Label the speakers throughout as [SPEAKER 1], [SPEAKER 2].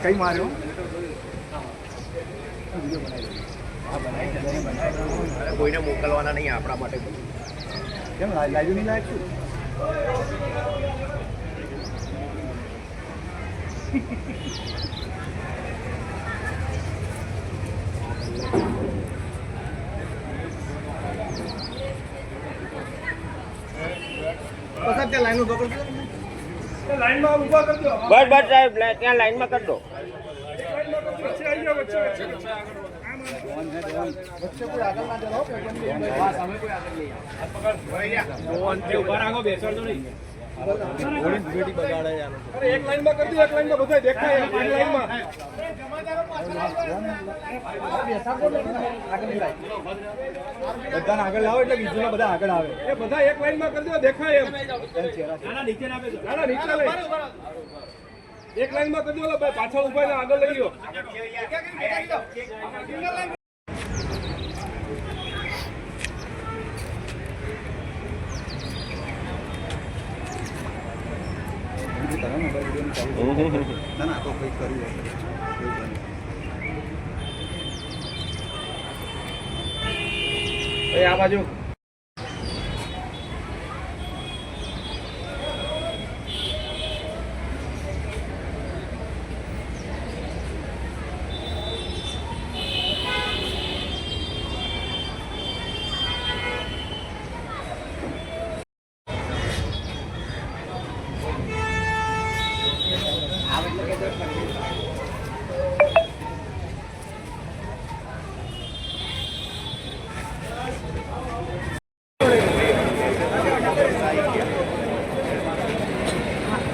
[SPEAKER 1] કઈ માર્યો
[SPEAKER 2] કોઈને મોકલવાના નહીં આપણા માટે
[SPEAKER 1] કેમ લાગ્યું નહીં લાયક શું
[SPEAKER 2] ત્યાં લાઈનમાં પકડજો
[SPEAKER 1] લાઈનમાં ઊભા કરજો
[SPEAKER 2] બસ બસ સાહેબ ત્યાં લાઈનમાં કરી દો
[SPEAKER 1] વચ્ચે કોઈ આગળ ના જતો સામે કોઈ આગળ નહીં
[SPEAKER 2] ઉભા રાખો બેસડજો નહીં
[SPEAKER 1] બગાડે એક લાઈનમાં કરી દો એક લાઈનમાં બધા દેખાય એક લાઈનમાં બધાને આગળ લાવો એટલે બીજું બધા આગળ આવે એ બધા એક લાઈનમાં કરી દો દેખાય એમ નીચે લઈ એક લાઈનમાં કરી દો પાછળ ઉભા આગળ લઈ ગયો ના તો કંઈક કર્યું હશે આ બાજુ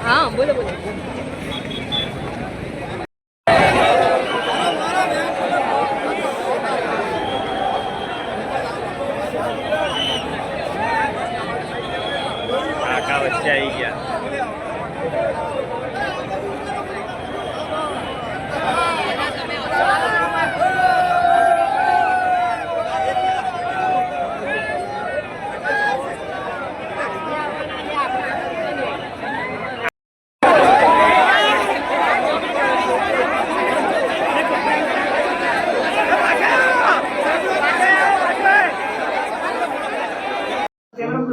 [SPEAKER 3] हाँ बोलो बोलो
[SPEAKER 2] કાકા વચ્ચે આવી ગયા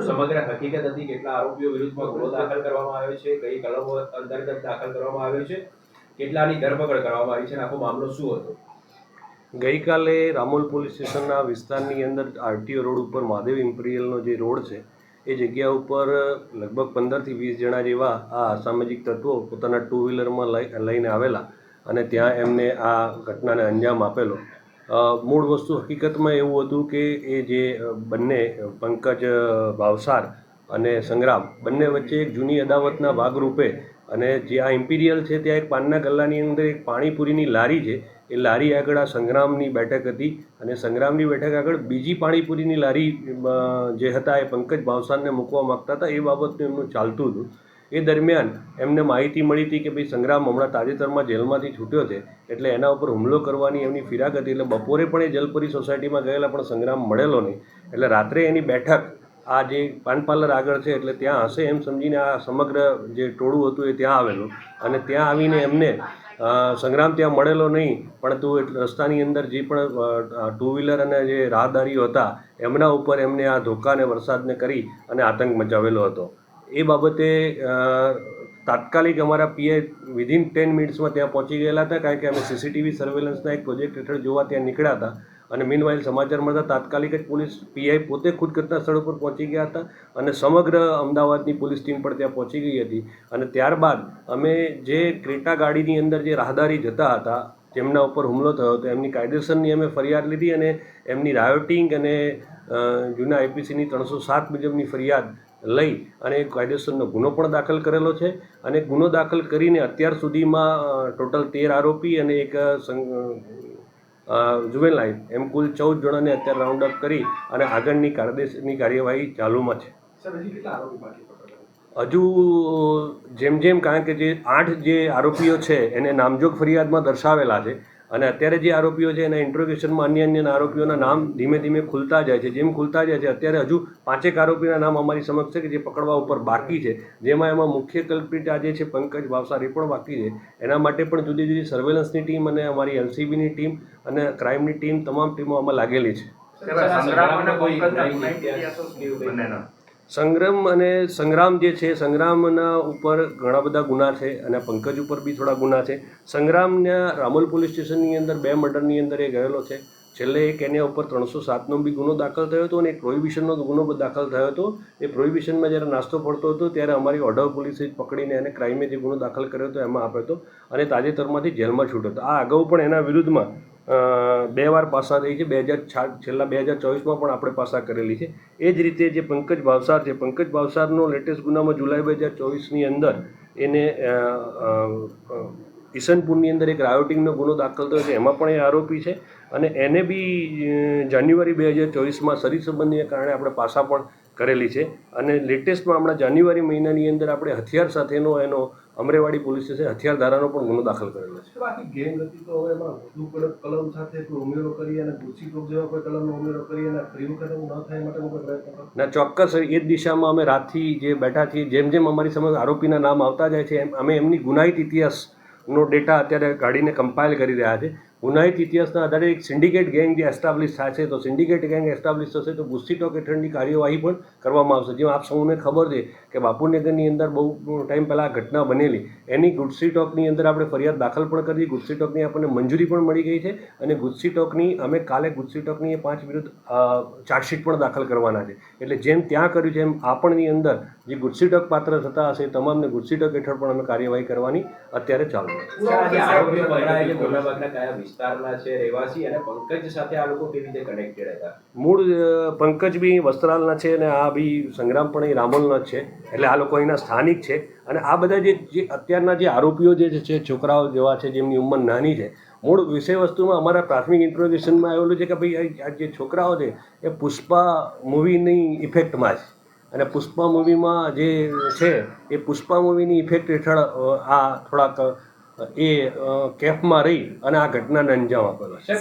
[SPEAKER 2] સમગ્ર હકીકત હતી કેટલા આરોપીઓ વિરુદ્ધમાં ગુનો દાખલ કરવામાં આવ્યો છે કઈ કલમો અંતર્ગત દાખલ કરવામાં આવ્યો છે કેટલાની ધરપકડ કરવામાં આવી છે અને આખો મામલો શું હતો?
[SPEAKER 4] ગઈકાલે રામોલ પોલીસ સ્ટેશનના વિસ્તારની અંદર આરટીઓ રોડ ઉપર મહાદેવ ઇમ્પિરિયલનો જે રોડ છે એ જગ્યા ઉપર લગભગ 15થી 20 જણા જેવા આ અસામાજિક તત્વો પોતાના ટુ વ્હીલરમાં લઈને આવેલા અને ત્યાં એમને આ ઘટનાને અંજામ આપેલો. મૂળ વસ્તુ હકીકતમાં એવું હતું કે એ જે બંને પંકજ ભાવસાર અને સંગ્રામ બંને વચ્ચે એક જૂની અદાવતના ભાગરૂપે અને જે આ ઇમ્પિરિયલ છે ત્યાં એક પાનના ગલ્લાની અંદર એક પાણીપુરીની લારી છે એ લારી આગળ આ સંગ્રામની બેઠક હતી અને સંગ્રામની બેઠક આગળ બીજી પાણીપુરીની લારી જે હતા એ પંકજ ભાવસારને મૂકવા માગતા હતા એ બાબતનું એમનું ચાલતું હતું. એ દરમિયાન એમને માહિતી મળી હતી કે ભાઈ સંગ્રામ હમણાં તાજેતરમાં જેલમાંથી છૂટ્યો છે એટલે એના ઉપર હુમલો કરવાની એમની ફિરાક હતી એટલે બપોરે પણ એ જલપરી સોસાયટીમાં ગયેલા પણ સંગ્રામ મળેલો નહીં એટલે રાત્રે એની બેઠક આ જે પાન પાર્લર આગળ છે એટલે ત્યાં હશે એમ સમજીને આ સમગ્ર જે ટોળું હતું એ ત્યાં આવેલું અને ત્યાં આવીને એમને સંગ્રામ ત્યાં મળેલો નહીં પરંતુ રસ્તાની અંદર જે પણ ટુ વ્હીલર અને જે રાહદારીઓ હતા એમના ઉપર એમને આ ધોકાને વરસાદને કરી અને આતંક મચાવેલો હતો. એ બાબતે તાત્કાલિક અમારા પીઆઈ વિધિન 10 મિનિટ્સમાં ત્યાં પહોંચી ગયેલા હતા કારણ કે અમે સીસીટીવી સર્વેલન્સના એક પ્રોજેક્ટ હેઠળ જોવા ત્યાં નીકળ્યા હતા અને મીનવાઇલ સમાચાર મળતા તાત્કાલિક જ પોલીસ પીઆઈ પોતે ખુદ ઘટના સ્થળ ઉપર પહોંચી ગયા હતા અને સમગ્ર અમદાવાદની પોલીસ ટીમ પણ ત્યાં પહોંચી ગઈ હતી અને ત્યારબાદ અમે જે ક્રેટા ગાડીની અંદર જે રાહદારી જતા હતા જેમના ઉપર હુમલો થયો હતો એમની કાયદેસરની અમે ફરિયાદ લીધી અને એમની રાયોટિંગ અને જૂના આઈપીસીની 307 મુજબની ફરિયાદ લઈ અને કાયદેસરનો ગુનો પણ દાખલ કરેલો છે અને ગુનો દાખલ કરીને અત્યાર સુધીમાં ટોટલ 13 આરોપી અને એક જુવેનાઇલ એમ કુલ 14 જણાને અત્યારે રાઉન્ડ અપ કરી અને આગળની કાયદેસરની કાર્યવાહી ચાલુમાં છે. હજુ જેમ જેમ કારણ કે જે 8 જે આરોપીઓ છે એને નામજોગ ફરિયાદમાં દર્શાવેલા છે અને અત્યારે જે આરોપીઓ છે એના ઇન્ટ્રોગેશનમાં અન્ય આરોપીઓના નામ ધીમે ધીમે ખુલતા જાય છે. જેમ ખુલતા જાય છે અત્યારે હજુ 5 આરોપીના નામ અમારી સમક્ષ છે કે જે પકડવા ઉપર બાકી છે, જેમાં એમાં મુખ્ય કલ્પ્રિટ આજે છે પંકજ ભાવસાર, એ પણ બાકી છે. એના માટે પણ જુદી જુદી સર્વેલન્સની ટીમ અને અમારી LCBની ટીમ અને ક્રાઇમની ટીમ, તમામ ટીમો આમાં લાગેલી છે. સંગ્રામ જે છે, સંગ્રામના ઉપર ઘણા બધા ગુના છે અને પંકજ ઉપર બી થોડા ગુના છે. સંગ્રામના રામોલ પોલીસ સ્ટેશનની અંદર 2 મર્ડરની અંદર એ ગયેલો છે. છેલ્લે એક એના ઉપર 307નો બી ગુનો દાખલ થયો હતો અને એક પ્રોહિબિશનનો ગુનો દાખલ થયો હતો. એ પ્રોહિબિશનમાં જ્યારે નાસ્તો પડતો હતો ત્યારે અમારી ઓઢવ પોલીસે પકડીને એને ક્રાઇમે જે ગુનો દાખલ કર્યો હતો એમાં આપ્યો હતો અને તાજેતરમાંથી જેલમાં છૂટ્યો હતો. આ અગાઉ પણ એના વિરુદ્ધમાં 2 વાર પાસા થઈ છે. છેલ્લા 2024માં પણ આપણે પાસા કરેલી છે. એ જ રીતે જે પંકજ ભાવસાર છે, પંકજ ભાવસારનો લેટેસ્ટ ગુનામાં જુલાઈ 2024ની અંદર એને ઈસનપુરની અંદર એક રાયોટિંગનો ગુનો દાખલ થયો છે, એમાં પણ એ આરોપી છે અને એને બી જાન્યુઆરી 2024માં શરીર સંબંધીને કારણે આપણે પાસા પણ કરેલી છે. અને લેટેસ્ટમાં હમણાં જાન્યુઆરી મહિનાની અંદર આપણે હથિયાર સાથેનો એનો અમરેવાડી પોલીસ સ્ટેશન હથિયાર ધારાનો પણ ગુનો દાખલ કરેલો છે.
[SPEAKER 1] બાકી ગેંગ હતી તો હવે એમાં વધુ કડક કલમ સાથે કોઈ ઉમેરો કરી અને ગુસ્સી જેવા કોઈ કલમનો ઉમેરો કરી અને ફરી વખત એવું ન થાય માટે કોઈ પ્રયત્ન કરો?
[SPEAKER 4] ના, ચોક્કસ એ જ દિશામાં અમે રાતથી જે બેઠા છીએ, જેમ જેમ અમારી સમક્ષ આરોપીના નામ આવતા જાય છે એમ અમે એમની ગુનાહિત ઇતિહાસનો ડેટા અત્યારે કાઢીને કમ્પાઇલ કરી રહ્યા છે. ગુનાહિત ઇતિહાસના આધારે એક સિન્ડિકેટ ગેંગ જે એસ્ટાબ્લિશ થાય છે, તો સિન્ડિકેટ ગેંગ એસ્ટાબ્લિશ થશે તો ગુસ્સી ટોક હેઠળની કાર્યવાહી પણ કરવામાં આવશે. જેમ આપ સૌને ખબર છે કે બાપુનગરની અંદર બહુ ટાઈમ પહેલાં આ ઘટના બનેલી, એની ગુસ્સી ટોકની અંદર આપણે ફરિયાદ દાખલ પણ કરી. ગુસ્સી ટોકની આપણને મંજૂરી પણ મળી ગઈ છે અને ગુસ્સી ટોકની અમે કાલે ગુસ્સી ટોકની 5 વિરુદ્ધ ચાર્જશીટ પણ દાખલ કરવાના છે. એટલે જેમ ત્યાં કર્યું છે એમ આપણની અંદર જે ગુસ્સી ટોક પાત્ર થતા હશે તમામને ગુસ્સી ટોક હેઠળ પણ અમે કાર્યવાહી કરવાની અત્યારે ચાલુ છે.
[SPEAKER 2] વિસ્તારના છે, રહેવાસી અને પંકજ સાથે આ લોકો કેવી રીતે કનેક્ટેડ હતા?
[SPEAKER 4] મૂળ પંકજ બી વસ્ત્રાલના છે અને આ બી સંગ્રામ પણ એ રામોલના જ છે. એટલે આ લોકો અહીંના સ્થાનિક છે અને આ બધા જે અત્યારના જે આરોપીઓ જે છે છોકરાઓ જેવા છે જેમની ઉંમર નાની છે, મૂળ વિષય વસ્તુમાં અમારા પ્રાથમિક ઇન્ટ્રોગેશનમાં આવેલું છે કે ભાઈ આ જે છોકરાઓ છે એ પુષ્પા મૂવીની ઇફેક્ટમાં છે અને પુષ્પા મૂવીમાં જે છે એ પુષ્પા મૂવીની ઇફેક્ટ હેઠળ આ થોડાક એ કેફમાં રહી અને આ ઘટનાને અંજામ આપેલો છે.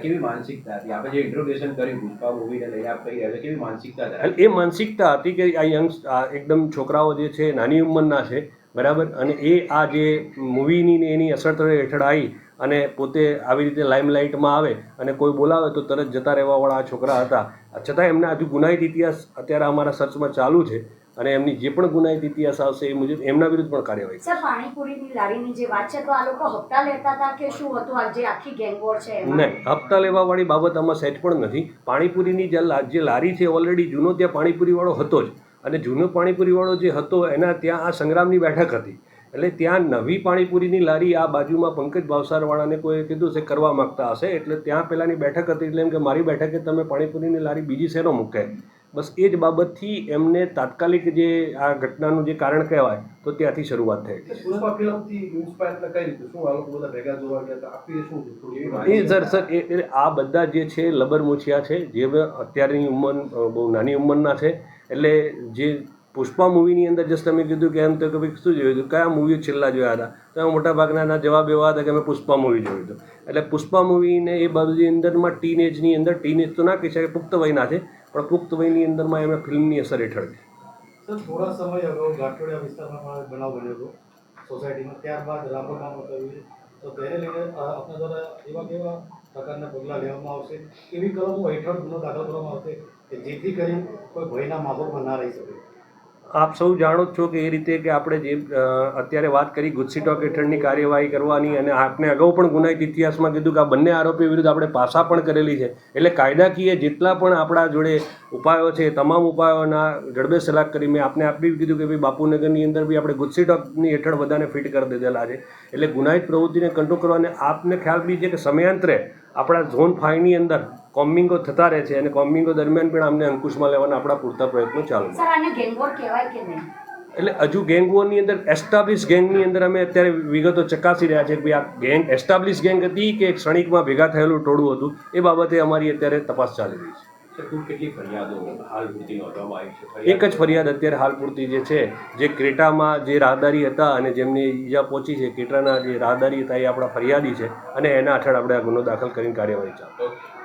[SPEAKER 2] કેવી માનસિકતા હતી? આપણે જે ઇન્ટ્રોગેશન કર્યું પુષ્પા મૂવીને લઈને આપ કહી રહ્યા છો, કેવી માનસિકતા હતા?
[SPEAKER 4] એ માનસિકતા હતી કે આ એકદમ છોકરાઓ જે છે નાની ઉંમરના છે, બરાબર, અને એ આ જે મૂવીની ને એની અસર હેઠળ આવી અને પોતે આવી રીતે લાઇમલાઇટમાં આવે અને કોઈ બોલાવે તો તરત જતા રહેવાવાળા આ છોકરા હતા. છતાં એમના હજુ ગુનાહિત ઇતિહાસ અત્યારે અમારા સર્ચમાં ચાલુ છે અને એમની જે પણ ગુનાહિત ઇતિહાસ આવશે એ મુજબ એમના વિરુદ્ધ પણ કાર્યવાહી.
[SPEAKER 5] સર, પાણીપુરીની લારીની જે વાત છે તો આ લોકો હપ્તા લેતા હતા કે શું હતું? આ જે આખી ગેંગવોર છે એમાં
[SPEAKER 4] નહીં, હપ્તા લેવાવાળી બાબત આમાં સેટ પણ નથી. પાણીપુરીની જે લારી છે ઓલરેડી જૂનો ત્યાં પાણીપુરીવાળો હતો જ અને જૂનો પાણીપુરીવાળો જે હતો એના ત્યાં આ સંગ્રામની બેઠક હતી. એટલે ત્યાં નવી પાણીપુરીની લારી આ બાજુમાં પંકજ ભાવસારવાળાને કોઈ કીધું છે કરવા માગતા હશે, એટલે ત્યાં પહેલાંની બેઠક હતી. એટલે એમ કે મારી બેઠકે તમે પાણીપુરીની લારી બીજી શેનો મૂકે? બસ એ જ બાબતથી એમને તાત્કાલિક જે આ ઘટનાનું જે કારણ કહેવાય તો ત્યાંથી શરૂઆત થઈ.
[SPEAKER 1] પુષ્પા ફિલ્મથી ઇન્સ્પાયર કઈ રીતે શું આ લોકો બધા ભેગા જોવા ગયા હતા? આપી શું
[SPEAKER 4] સર આ બધા જે છે લબરમુછિયા છે, જે અત્યારની ઉંમર બહુ નાની ઉંમરના છે. એટલે જે પુષ્પા મૂવીની અંદર જસ્ટ તમે કીધું કે એમ તો કે ભાઈ શું જોયું હતું, કયા મૂવી છેલ્લા જોયા હતા, તો મોટાભાગના જવાબ એવા હતા કે અમે પુષ્પા મૂવી જોયું હતું. એટલે પુષ્પા મૂવીને એ બાબતની અંદરમાં ટીનેજની અંદર, ટીનેજ તો ના કહી શકે, પુખ્ત વયના છે, પણ પુખ્ત વયની અંદરમાં એમણે ફિલ્મની અસર હેઠળ છે.
[SPEAKER 6] સર, થોડા સમય અગાઉ ગાંઠોડિયા વિસ્તારમાં બનાવ બન્યો હતો સોસાયટીમાં, ત્યારબાદ રામોલમાં કર્યું છે, તો તેને લઈને આપણા દ્વારા એવા કેવા પ્રકારના પગલાં લેવામાં આવશે, એવી કલમો હેઠળ ગુનો દાખલ કરવામાં આવશે કે જેથી કરી કોઈ ભયના માહોલમાં ના રહી શકે?
[SPEAKER 4] આપ સૌ જાણો જ છો કે એ રીતે કે આપણે જે અત્યારે વાત કરી ગુસ્સી ટોક હેઠળની કાર્યવાહી કરવાની અને આપણે અગાઉ પણ ગુનાહિત ઇતિહાસમાં કીધું કે આ બંને આરોપી વિરુદ્ધ આપણે પાસા પણ કરેલી છે. એટલે કાયદાકીય જેટલા પણ આપણા જોડે ઉપાયો છે તમામ ઉપાયોના જડબે સલાહ કરી મેં આપને બી કીધું કે ભાઈ બાપુનગરની અંદર બી આપણે ગુસ્સી ટોકની હેઠળ બધાને ફિટ કરી દીધેલા છે. એટલે ગુનાહિત પ્રવૃત્તિને કંટ્રોલ કરવા અને આપને ખ્યાલ બી છે કે સમયાંતરે આપણા ઝોન 5ની અંદર કોમ્બિંગો થતા રહે છે અને કોમ્બિંગો દરમિયાન પણ અમને અંકુશમાં લેવાના આપણા પૂરતા પ્રયત્નો ચાલુ છે.
[SPEAKER 5] સર, આને ગેંગવોર કહેવાય કે નહીં?
[SPEAKER 4] એટલે હજુ ગેંગવોરની અંદર એસ્ટાબ્લિશ ગેંગની અંદર અમે અત્યારે વિગતો ચકાસી રહ્યા છે કે ભાઈ આ ગેંગ એસ્ટાબ્લિશ ગેંગ હતી કે એક ક્ષણિકમાં ભેગા થયેલું ટોળું હતું, એ બાબતે અમારી અત્યારે તપાસ ચાલી રહી છે.
[SPEAKER 2] કુલ કેટલી ફરિયાદો હાલ પૂરતી નોંધવામાં આવી છે?
[SPEAKER 4] એક જ ફરિયાદ અત્યારે હાલ પૂરતી જે છે, જે ક્રેટામાં જે રાહદારી હતા અને જેમને ઈજા પહોંચી છે, ક્રેટાના જે રાહદારી હતા એ આપણા ફરિયાદી છે અને એના હેઠળ આપણે આ ગુનો દાખલ કરીને કાર્યવાહી ચાલુ.
[SPEAKER 2] ઓકે.